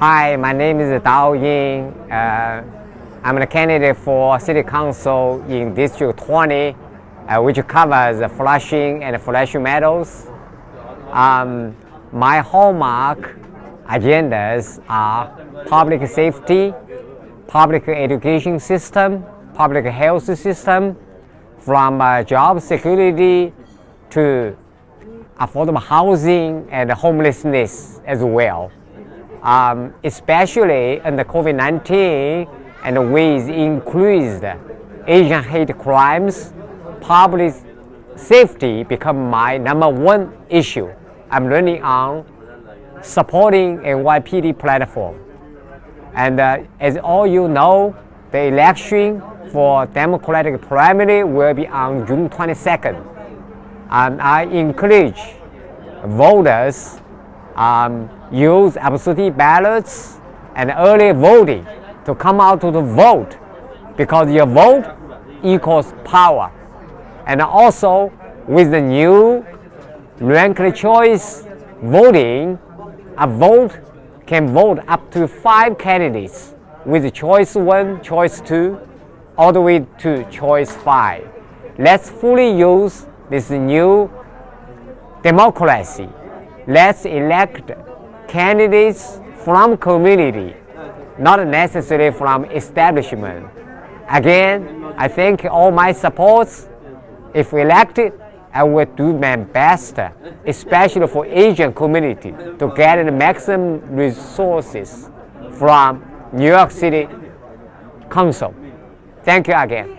Hi, my name is Dao Ying. I'm a candidate for City Council in District 20, which covers Flushing and Flushing Meadows. My hallmark agendas are public safety, public education system, public health system, from job security to affordable housing and homelessness as well. Especially in the COVID-19 and with increased Asian hate crimes, public safety become my #1 issue. I'm running on supporting NYPD platform. And as all you know, the election for Democratic primary will be on June 22nd. And I encourage voters use absentee ballots and early voting to come out to the vote, because your vote equals power. And also with the new ranked choice voting, a vote can vote up to 5 candidates with choice 1, choice 2, all the way to choice 5. Let's fully use this new democracy. Let's elect candidates from community, not necessarily from establishment. Again, I thank all my supports. If elected, I will do my best, especially for Asian community, to get the maximum resources from New York City Council. Thank you again.